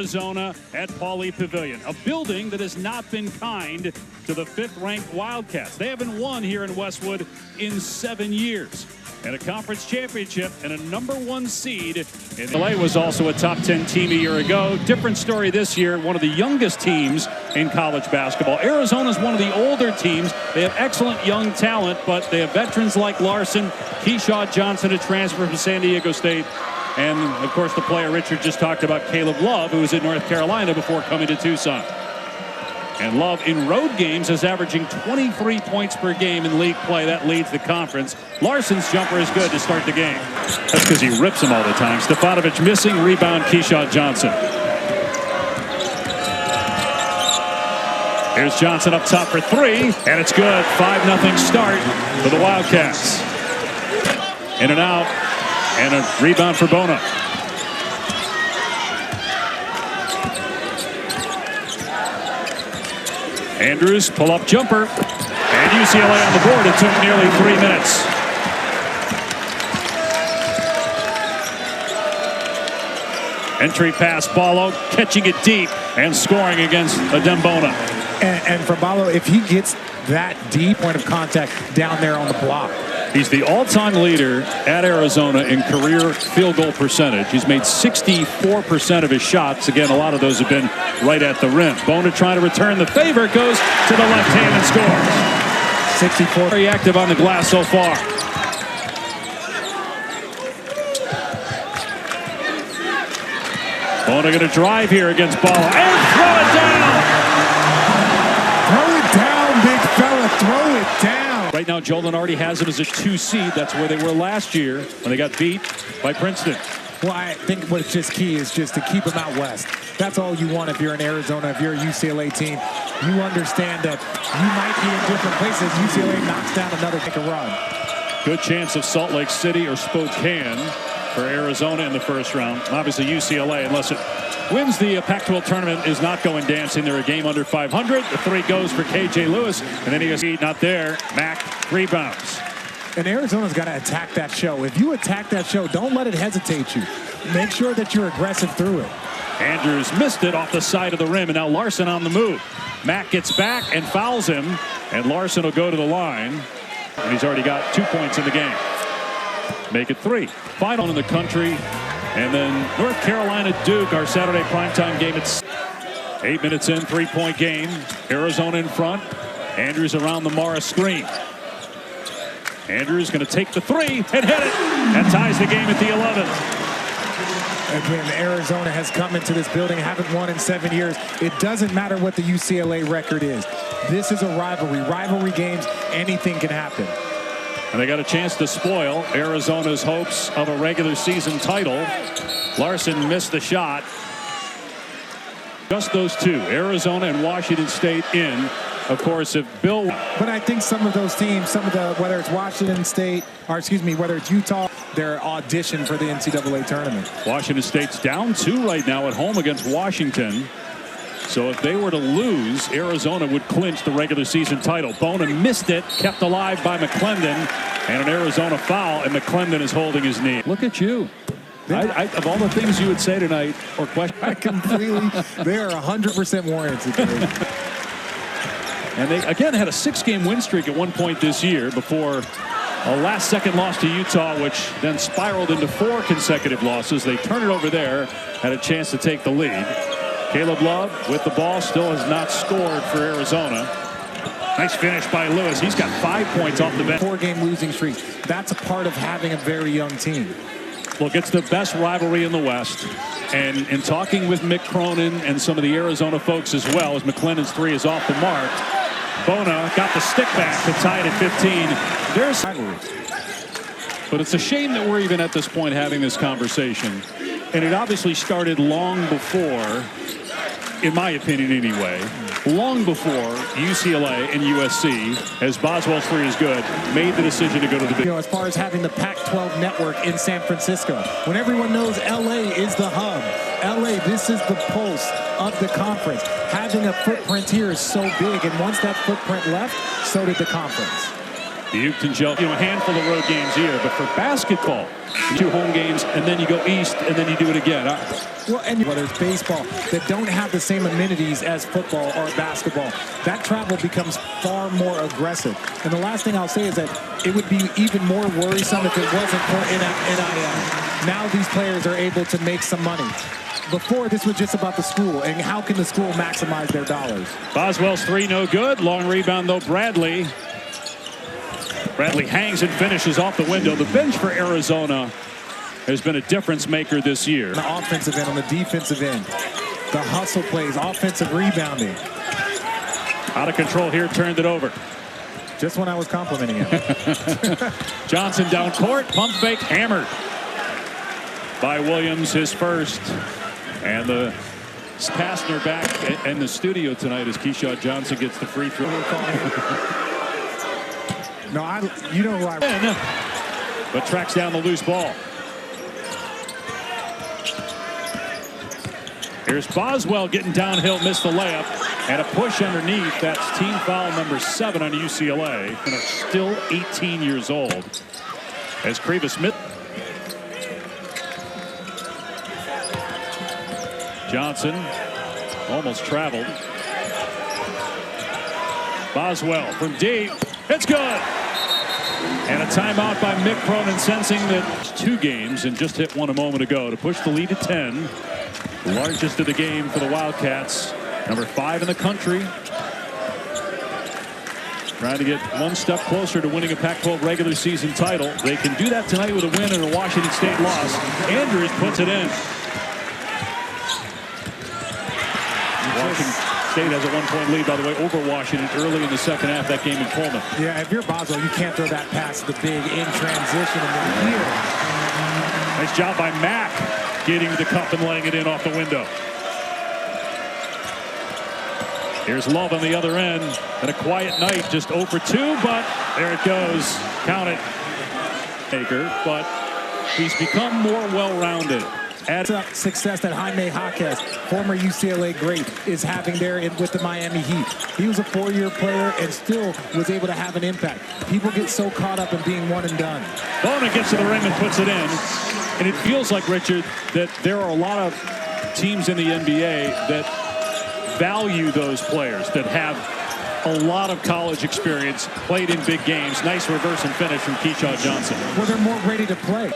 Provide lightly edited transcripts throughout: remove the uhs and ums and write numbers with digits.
Arizona at Pauley Pavilion, a building that has not been kind to the 5th-ranked Wildcats. They haven't won here in Westwood in 7 years. And a conference championship and a #1 seed. UCLA was also a top 10 team a year ago. Different story this year, one of the youngest teams in college basketball. Arizona's one of the older teams. They have excellent young talent, but they have veterans like Larson, Keyshawn Johnson, a transfer from San Diego State. And, of course, the player Richard just talked about, Caleb Love, who was in North Carolina before coming to Tucson. And Love in road games is averaging 23 points per game in league play. That leads the conference. Larson's jumper is good to start the game. That's because he rips them all the time. Stefanovic missing. Rebound, Keyshawn Johnson. Here's Johnson up top for 3. And it's good. 5-0 start for the Wildcats. In and out. And a rebound for Bona. Andrews, pull-up jumper. And UCLA on the board. It took nearly 3 minutes. Entry pass, Ballo catching it deep and scoring against Adembona. And for Ballo, if he gets that deep point of contact down there on the block. He's the all-time leader at Arizona in career field goal percentage. He's made 64% of his shots. Again, a lot of those have been right at the rim. Bona trying to return the favor, goes to the left hand and scores. 64. Very active on the glass so far. Bona going to drive here against Ballo and throw it down. Throw it down, big fella. Throw it down. Right now, Joe Lenardi has him as a 2 seed. That's where they were last year when they got beat by Princeton. Well, I think what's just key is just to keep them out west. That's all you want if you're in Arizona, if you're a UCLA team. You understand that you might be in different places. UCLA knocks down another kick a run. Good chance of Salt Lake City or Spokane for Arizona in the first round. Obviously, UCLA, unless it wins the Pac-12 tournament, is not going dancing. They're a game under 500. The 3 goes for KJ Lewis, and then he goes not there. Mack rebounds. And Arizona's got to attack that show. If you attack that show, don't let it hesitate you. Make sure that you're aggressive through it. Andrews missed it off the side of the rim, and now Larson on the move. Mack gets back and fouls him, and Larson will go to the line. And he's already got 2 points in the game. Make it 3. Final in the country. And then North Carolina Duke, our Saturday primetime game. It's 8 minutes in, 3-point game. Arizona in front. Andrews around the Morris screen. Andrews going to take the 3 and hit it. And ties the game at the 11th. Again, Arizona has come into this building, haven't won in 7 years. It doesn't matter what the UCLA record is. This is a rivalry. Rivalry games, anything can happen. And they got a chance to spoil Arizona's hopes of a regular season title. Larson missed the shot. Just those 2, Arizona and Washington State in. Of course, if Bill... But I think some of those teams, whether it's Washington State, or excuse me, whether it's Utah, they're auditioned for the NCAA tournament. Washington State's down 2 right now at home against Washington. So if they were to lose, Arizona would clinch the regular season title. Bona missed it, kept alive by McClendon, and an Arizona foul, and McClendon is holding his knee. Look at you. Of all the things you would say tonight or question. I completely, they are 100% warranted. And they, again, had a 6-game win streak at one point this year before a last-second loss to Utah, which then spiraled into 4 consecutive losses. They turned it over there, had a chance to take the lead. Caleb Love with the ball, still has not scored for Arizona. Nice finish by Lewis. He's got 5 points off the bench. 4-game losing streak. That's a part of having a very young team. Look, it's the best rivalry in the West. And in talking with Mick Cronin and some of the Arizona folks as well, as McClendon's 3 is off the mark, Bona got the stick back to tie it at 15. There's rivalry. But it's a shame that we're even at this point having this conversation. And it obviously started long before, in my opinion anyway, long before UCLA and USC, as Boswell's 3 is good, made the decision to go to the Big. As far as having the Pac-12 network in San Francisco, when everyone knows LA is the hub, LA, this is the pulse of the conference. Having a footprint here is so big, and once that footprint left, so did the conference. The Houston Gel, a handful of road games here, but for basketball, 2 home games, and then you go east, and then you do it again. Well, and whether it's baseball, that don't have the same amenities as football or basketball, that travel becomes far more aggressive. And the last thing I'll say is that it would be even more worrisome if it wasn't for NIL. Now these players are able to make some money. Before, this was just about the school, and how can the school maximize their dollars? Boswell's three, no good. Long rebound, though, Bradley. Bradley hangs and finishes off the window. The bench for Arizona has been a difference maker this year. On the offensive end, on the defensive end, the hustle plays, offensive rebounding. Out of control here, turned it over. Just when I was complimenting him. Johnson down court, pump fake, hammered by Williams, his first. And the Pastner back in the studio tonight as Keyshawn Johnson gets the free throw. No, you know who I... But tracks down the loose ball. Here's Boswell getting downhill, missed the layup, and a push underneath. That's team foul number 7 on UCLA. And are still 18 years old. As Krivas Smith. Johnson almost traveled. Boswell from deep. It's good. And a timeout by Mick Cronin, sensing that 2 games and just hit one a moment ago to push the lead to 10. The largest of the game for the Wildcats. Number 5 in the country. Trying to get one step closer to winning a Pac-12 regular season title. They can do that tonight with a win and a Washington State loss. Andrews puts it in. Washington State has a 1-point lead, by the way, over Washington early in the second half. That game in Pullman. Yeah, if you're Boswell, you can't throw that past the big in transition and then here. Nice job by Mack getting the cup and laying it in off the window. Here's Love on the other end. And a quiet night, just 0 for 2, but there it goes. Count it. But he's become more well-rounded. Success that Jaime Jaquez, former UCLA great, is having there with the Miami Heat. He was a 4-year player and still was able to have an impact. People get so caught up in being one and done. Bona gets to the rim and puts it in. And it feels like, Richard, that there are a lot of teams in the NBA that value those players, that have a lot of college experience, played in big games. Nice reverse and finish from Keyshawn Johnson. Well, they're more ready to play.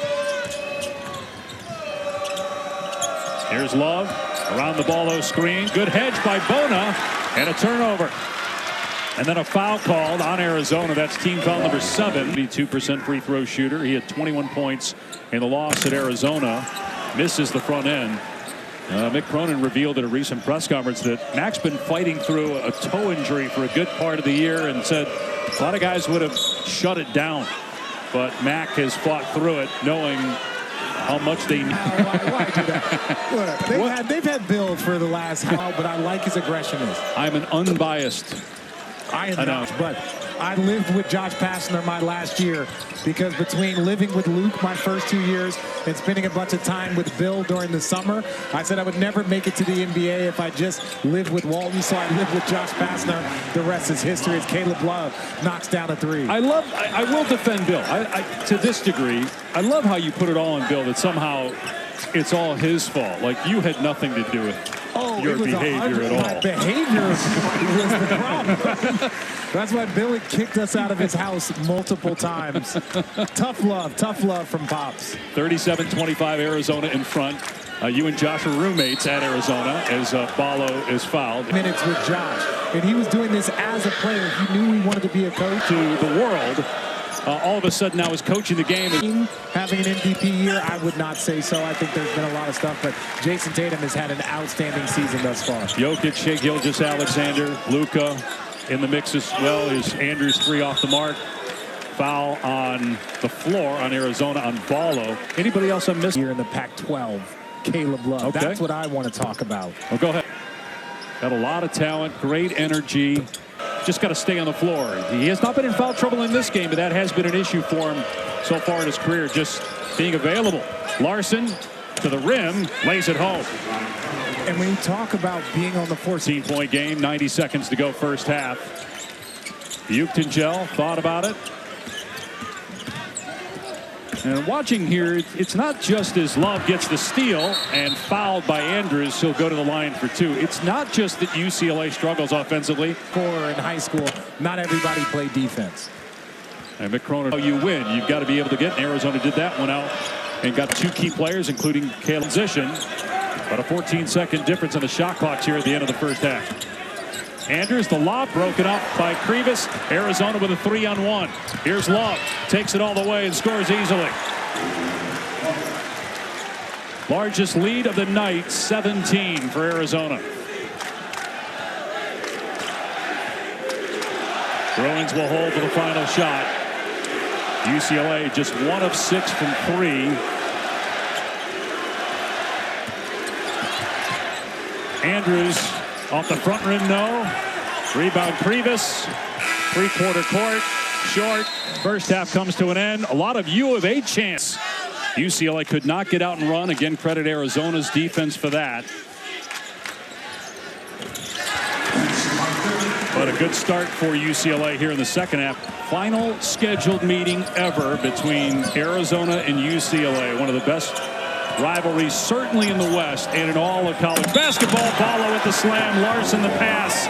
Here's Love around the ball, though, screen. Good hedge by Bona and a turnover. And then a foul called on Arizona. That's team foul number 7. 82% free throw shooter. He had 21 points in the loss at Arizona. Misses the front end. Mick Cronin revealed at a recent press conference that Mack's been fighting through a toe injury for a good part of the year and said a lot of guys would have shut it down. But Mack has fought through it knowing how much they need. Why do that? Look, they've had Bill for the last while, but I like his aggression. I'm an unbiased. I am not, but I lived with Josh Pastner my last year because between living with Luke my first 2 years and spending a bunch of time with Bill during the summer, I said I would never make it to the NBA if I just lived with Walton. So I lived with Josh Pastner. The rest is history as Caleb Love knocks down a 3. I will defend Bill. To this degree, I love how you put it all on Bill, that somehow it's all his fault. Like you had nothing to do with your behavior at all. My behavior was the problem. That's why Billy kicked us out of his house multiple times. Tough love from Pops. 37-25 Arizona in front. You and Josh are roommates at Arizona as Ballo is fouled. Minutes with Josh, and he was doing this as a player. He knew he wanted to be a coach. To the world. All of a sudden now is coaching the game. Having an MVP year, I would not say so. I think there's been a lot of stuff, but Jason Tatum has had an outstanding season thus far. Jokic, Shea Gilgeous-Alexander, Luka in the mix as well. Is Andrews 3 off the mark. Foul on the floor on Arizona on Ballo. Anybody else I'm missing? Here in the Pac-12, Caleb Love. Okay. That's what I want to talk about. Well, go ahead. Got a lot of talent, great energy. Just got to stay on the floor. He has not been in foul trouble in this game, but that has been an issue for him so far in his career, just being available. Larson to the rim, lays it home. And when you talk about being on the 14-point game, 90 seconds to go first half. Uchtengel thought about it. And watching here, it's not just as Love gets the steal and fouled by Andrews, he'll go to the line for two. It's not just that UCLA struggles offensively. In high school, not everybody played defense. And Mick Cronin, you win. You've got to be able to get. And Arizona did that one out and got two key players, including Caleb position. But a 14-second difference in the shot clocks here at the end of the first half. Andrews, the lob broken up by Krivas. Arizona with a 3-on-1. Here's Love. Takes it all the way and scores easily. Largest lead of the night, 17 for Arizona. Bruins will hold for the final shot. UCLA just 1 of 6 from 3. Andrews off the front rim, no. Rebound Krivas. Three-quarter court. Short. First half comes to an end. A lot of U of A chance. UCLA could not get out and run. Again, credit Arizona's defense for that. But a good start for UCLA here in the second half. Final scheduled meeting ever between Arizona and UCLA. One of the best rivalries certainly in the West and in all of college basketball. Ballo with the slam, Larson the pass,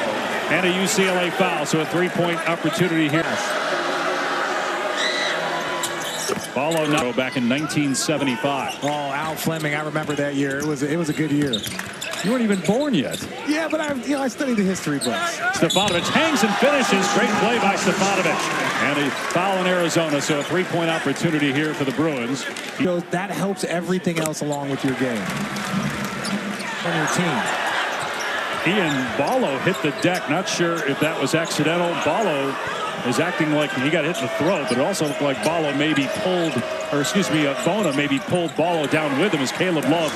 and a UCLA foul. So a three-point opportunity here. Ballo now back in 1975. Oh, Al Fleming, I remember that year. It was a good year. You weren't even born yet. Yeah, but I studied the history books. Stefanovic hangs and finishes. Great play by Stefanovic. And a foul in Arizona, so a three-point opportunity here for the Bruins. That helps everything else along with your game. On your team. He and Ballo hit the deck. Not sure if that was accidental. Ballo is acting like he got hit in the throat, but it also looked like Ballo maybe pulled, or excuse me, Bona maybe pulled Ballo down with him as Caleb Love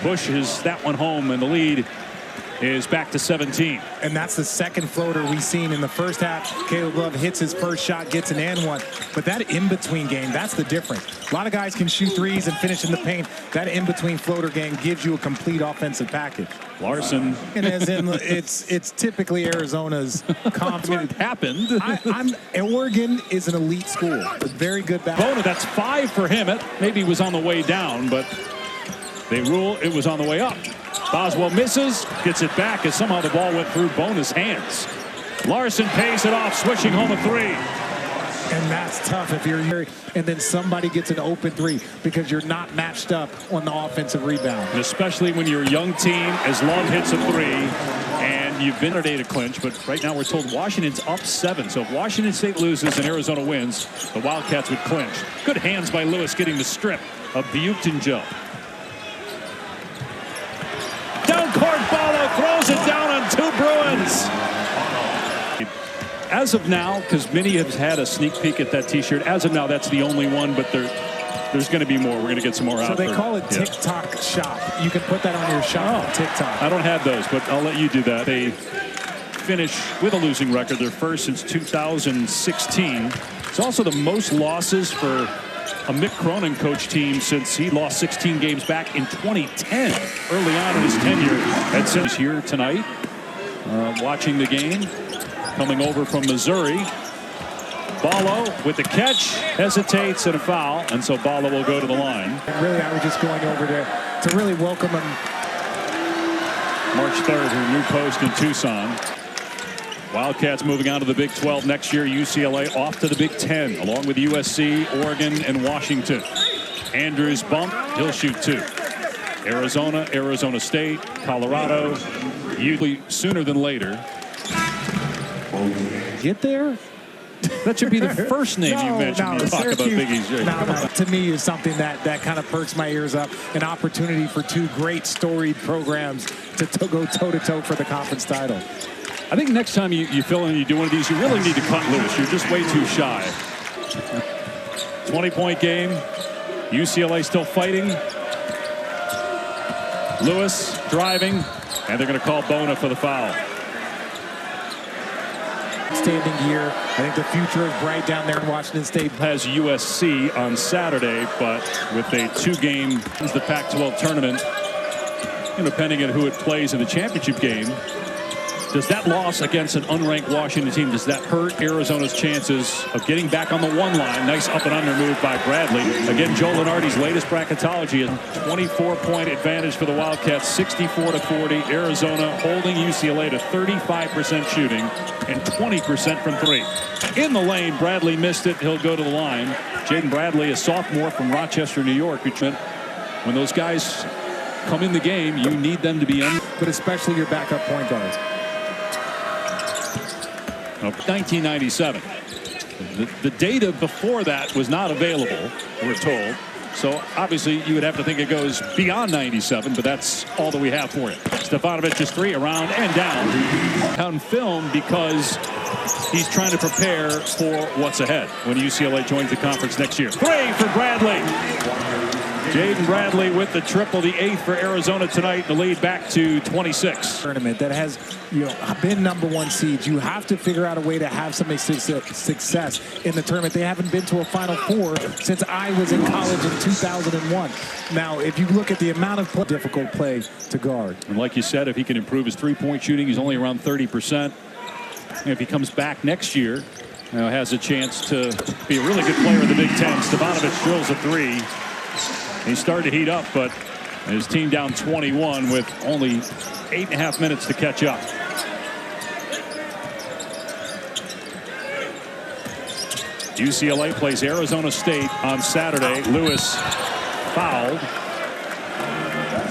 pushes that one home, and the lead is back to 17. And that's the second floater we've seen in the first half. Caleb Love hits his first shot, gets an and one. But that in-between game, that's the difference. A lot of guys can shoot threes and finish in the paint. That in-between floater game gives you a complete offensive package. Larson. And as in, it's typically Arizona's comp. It happened. Oregon is an elite school. It's very good basketball. Bona, that's 5 for him. It maybe was on the way down, but they rule it was on the way up. Boswell misses, gets it back as somehow the ball went through Bona's hands. Larson pays it off, switching home a three. And that's tough if you're here and then somebody gets an open three because you're not matched up on the offensive rebound. And especially when you're a young team, as Love hits a three, and you've been ready to clinch, but right now we're told Washington's up 7. So if Washington State loses and Arizona wins, the Wildcats would clinch. Good hands by Lewis getting the strip of Buchten Joe. Down court, Ballo throws it down on 2 Bruins. As of now, because many have had a sneak peek at that T-shirt, as of now, that's the only one, but there's going to be more. We're going to get some more out there. So they call it TikTok Shop. You can put that on your shop on TikTok. I don't have those, but I'll let you do that. They finish with a losing record, their first since 2016. It's also the most losses for a Mick Cronin coach team since he lost 16 games back in 2010, early on in his tenure. Edson is here tonight, watching the game, coming over from Missouri. Ballo with the catch, hesitates, and a foul, and so Ballo will go to the line. And really, I was just going over there to really welcome him. March 3rd, her new post in Tucson. Wildcats moving on to the Big 12 next year. UCLA off to the Big 10, along with USC, Oregon, and Washington. Andrews bump, he'll shoot 2. Arizona, Arizona State, Colorado, usually sooner than later. Get there? That should be the first name you mention when you talk about Big East. No, to me is something that kind of perks my ears up. An opportunity for 2 great storied programs to go toe-to-toe for the conference title. I think next time you fill in and you do one of these, you really need to cut loose. You're just way too shy. 20-point game. UCLA still fighting. Lewis driving, and they're going to call Bona for the foul. Standing year. I think the future is bright down there in Washington State. Has USC on Saturday, but with a 2-game, the Pac-12 tournament, and depending on who it plays in the championship game, Does that loss against an unranked Washington team, does that hurt Arizona's chances of getting back on the one line? Nice up and under move by Bradley. Again, Joe Lenardi's latest bracketology, a 24-point advantage for the Wildcats, 64-40. Arizona holding UCLA to 35% shooting and 20% from three. In the lane, Bradley missed it. He'll go to the line. Jaden Bradley, a sophomore from Rochester, New York. When those guys come in the game, you need them to be in. But especially your backup point guards. 1997. The data before that was not available, we're told. So obviously you would have to think it goes beyond 97, but that's all that we have for it. Stefanovic's three, around and down. On film because he's trying to prepare for what's ahead when UCLA joins the conference next year. Three for Bradley. Jaden Bradley with the triple, the 8th for Arizona tonight. The lead back to 26. Tournament that has been #1 seeds. You have to figure out a way to have some success in the tournament. They haven't been to a Final Four since I was in college in 2001. Now, if you look at the amount of difficult play to guard. And like you said, if he can improve his three-point shooting, he's only around 30%. And if he comes back next year, has a chance to be a really good player in the Big Ten. Stefanovic drills a three. He started to heat up, but his team down 21 with only 8.5 minutes to catch up. UCLA plays Arizona State on Saturday. Lewis fouled.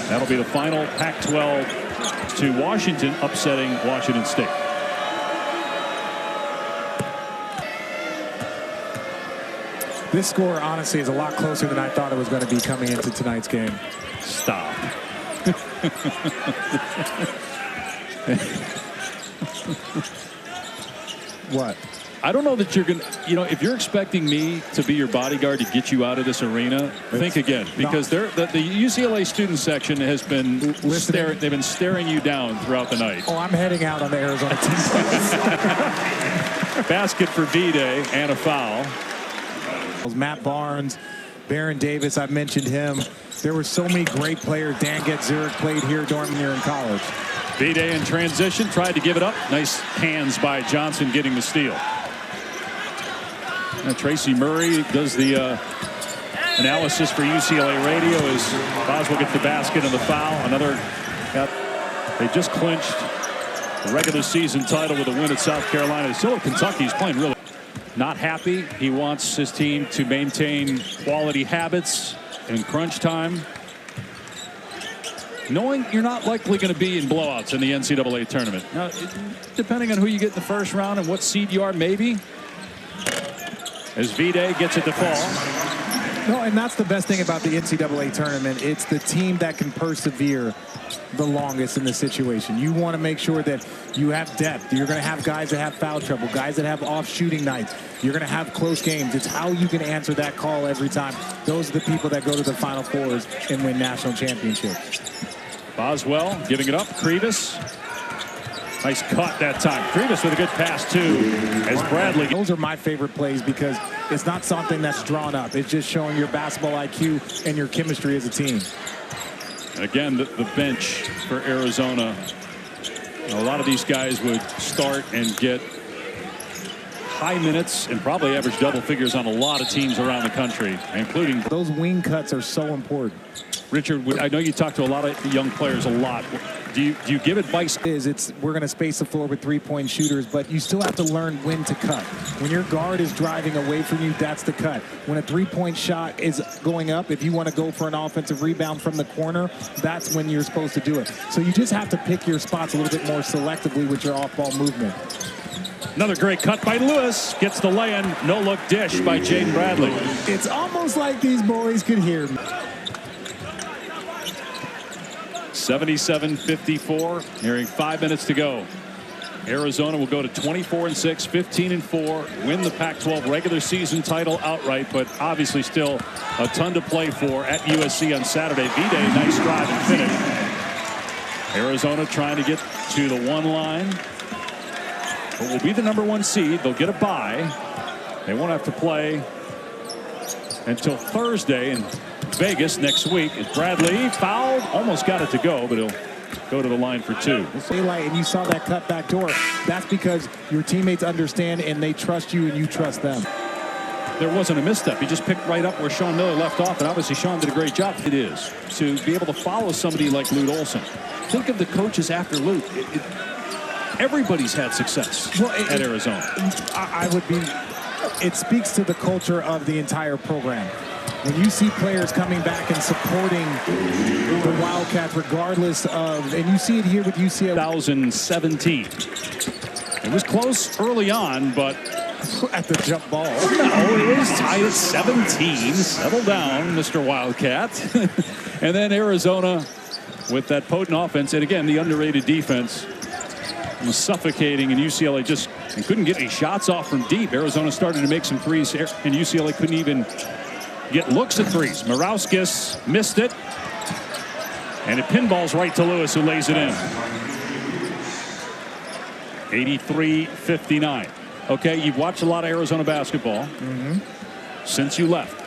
That'll be the final Pac-12 to Washington, upsetting Washington State. This score, honestly, is a lot closer than I thought it was going to be coming into tonight's game. Stop. What? I don't know that you're going to, if you're expecting me to be your bodyguard to get you out of this arena, think again. Because the UCLA student section has been they've been staring you down throughout the night. Oh, I'm heading out on the Arizona team. Basket for V-Day and a foul. Matt Barnes, Baron Davis, I've mentioned him. There were so many great players. Dan Getzurek played here during the year in college. V-Day in transition, tried to give it up. Nice hands by Johnson getting the steal. Now Tracy Murray does the analysis for UCLA radio as Boswell gets the basket and the foul. They just clinched the regular season title with a win at South Carolina. Still Kentucky, he's playing really not happy. He wants his team to maintain quality habits in crunch time, knowing you're not likely going to be in blowouts in the NCAA tournament. Now, depending on who you get in the first round and what seed you are, maybe. As V-Day gets it to fall. No, and that's the best thing about the NCAA tournament. It's the team that can persevere the longest in the situation. You want to make sure that you have depth. You're going to have guys that have foul trouble, guys that have off shooting nights. You're going to have close games. It's how you can answer that call every time. Those are the people that go to the Final Fours and win national championships. Boswell giving it up. Krivas. Nice cut that time. Krivas with a good pass too as Bradley. Those are my favorite plays because it's not something that's drawn up. It's just showing your basketball IQ and your chemistry as a team. Again, the bench for Arizona. A lot of these guys would start and get high minutes and probably average double figures on a lot of teams around the country, including. Those wing cuts are so important. Richard, I know you talk to a lot of young players a lot. Do you give advice? We're going to space the floor with three-point shooters, but you still have to learn when to cut. When your guard is driving away from you, that's the cut. When a three-point shot is going up, if you want to go for an offensive rebound from the corner, that's when you're supposed to do it. So you just have to pick your spots a little bit more selectively with your off-ball movement. Another great cut by Lewis. Gets the lay-in. No-look dish by Jaden Bradley. It's almost like these boys could hear me. 77-54, nearing 5 minutes to go. Arizona will go to 24-6, 15-4, win the Pac-12 regular season title outright, but obviously still a ton to play for at USC on Saturday. V-Day, nice drive and finish. Arizona trying to get to the one line, but will be the #1 seed. They'll get a bye. They won't have to play until Thursday in Vegas next week. As Bradley fouled, almost got it to go, but he'll go to the line for two. And you saw that cut back door. That's because your teammates understand and they trust you and you trust them. There wasn't a misstep. He just picked right up where Sean Miller left off, and obviously Sean did a great job. It is to be able to follow somebody like Lute Olson. Think of the coaches after Lute. Everybody's had success at Arizona. I would be. It speaks to the culture of the entire program. When you see players coming back and supporting the Wildcats, regardless of, and you see it here with UCLA. 2017. It was close early on, but at the jump ball. No, it was tied at 17. Settle down, Mr. Wildcat. And then Arizona with that potent offense, and again, the underrated defense was suffocating, and UCLA just couldn't get any shots off from deep. Arizona started to make some threes, and UCLA couldn't even get looks at threes. Morauskas missed it, and it pinballs right to Lewis, who lays it in. 83-59. Okay, you've watched a lot of Arizona basketball since you left.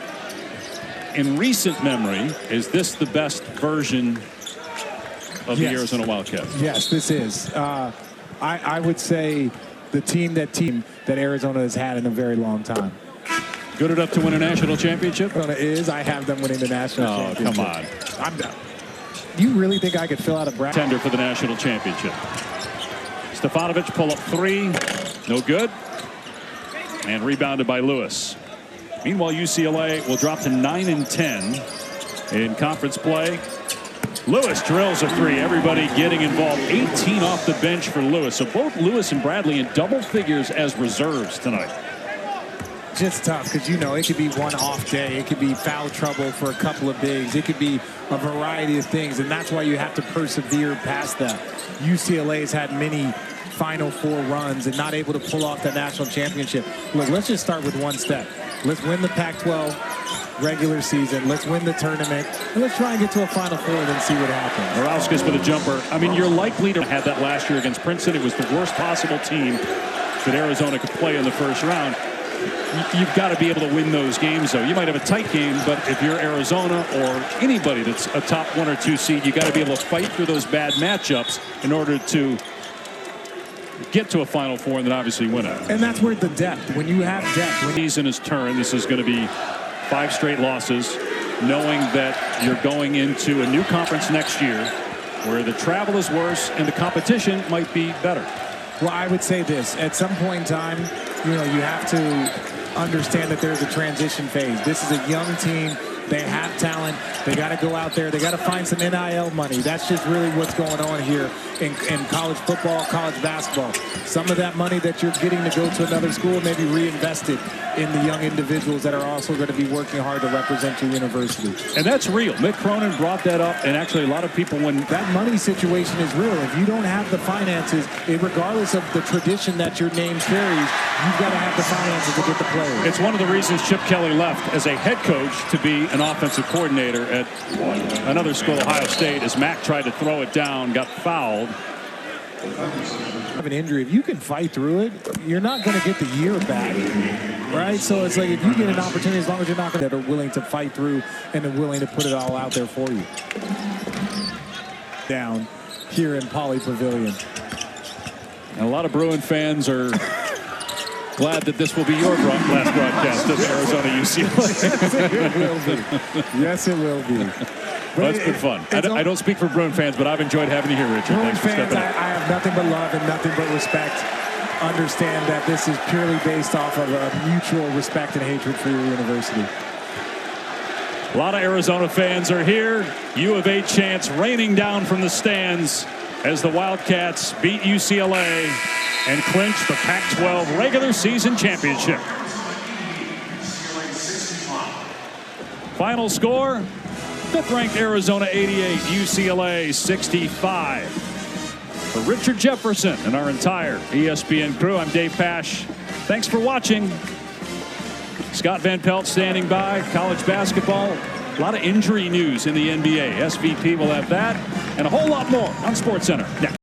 In recent memory, is this the best version of the Arizona Wildcats? Yes, this is. I would say the team that Arizona has had in a very long time. Good enough to win a national championship? I have them winning the national championship. Come on. I'm done. You really think I could fill out a bracket? Tender for the national championship. Stefanovic pull up three. No good. And rebounded by Lewis. Meanwhile, UCLA will drop to 9-10 in conference play. Lewis drills a three. Everybody getting involved. 18 off the bench for Lewis. So both Lewis and Bradley in double figures as reserves tonight. Just tough because, it could be one off day. It could be foul trouble for a couple of bigs. It could be a variety of things, and that's why you have to persevere past that. UCLA has had many Final Four runs and not able to pull off the national championship. Look, let's just start with one step. Let's win the Pac-12 regular season. Let's win the tournament, and let's try and get to a Final Four and then see what happens. Morauskas with a jumper. I mean, you're likely to have that last year against Princeton. It was the worst possible team that Arizona could play in the first round. You've got to be able to win those games, though. You might have a tight game, but if you're Arizona or anybody that's a top 1 or 2 seed, you got to be able to fight through those bad matchups in order to get to a Final Four and then obviously win it. And that's where the depth, when you have depth. When he's in his turn, this is going to be 5 straight losses, knowing that you're going into a new conference next year where the travel is worse and the competition might be better. Well, I would say this. At some point in time, you have to understand that there's a transition phase. This is a young team. They have talent. They got to go out there. They got to find some NIL money. That's just really what's going on here in college football, college basketball. Some of that money that you're getting to go to another school may be reinvested in the young individuals that are also going to be working hard to represent your university. And that's real. Mick Cronin brought that up, and actually a lot of people, when that money situation is real, if you don't have the finances, regardless of the tradition that your name carries, you've got to have the finances to get the players. It's one of the reasons Chip Kelly left as a head coach to be an offensive coordinator at another school, Ohio State, as Mack tried to throw it down, got fouled. Have an injury, if you can fight through it, you're not going to get the year back, right? So it's like if you get an opportunity, as long as you're not going to, that are willing to fight through and are willing to put it all out there for you. Down here in Pauley Pavilion. And a lot of Bruin fans are glad that this will be your last broadcast of Arizona UCLA. Yes, it will be. Yes, it will be. Well, it's been fun. I don't speak for Bruin fans, but I've enjoyed having you here, Richard. Bruin Thanks for fans, stepping up. I have nothing but love and nothing but respect. Understand that this is purely based off of a mutual respect and hatred for your university. A lot of Arizona fans are here. U of A chants raining down from the stands as the Wildcats beat UCLA and clinch the Pac-12 regular season championship. Final score, 5th-ranked Arizona 88, UCLA 65. For Richard Jefferson and our entire ESPN crew, I'm Dave Pasch. Thanks for watching. Scott Van Pelt standing by. College basketball, a lot of injury news in the NBA. SVP will have that and a whole lot more on SportsCenter next.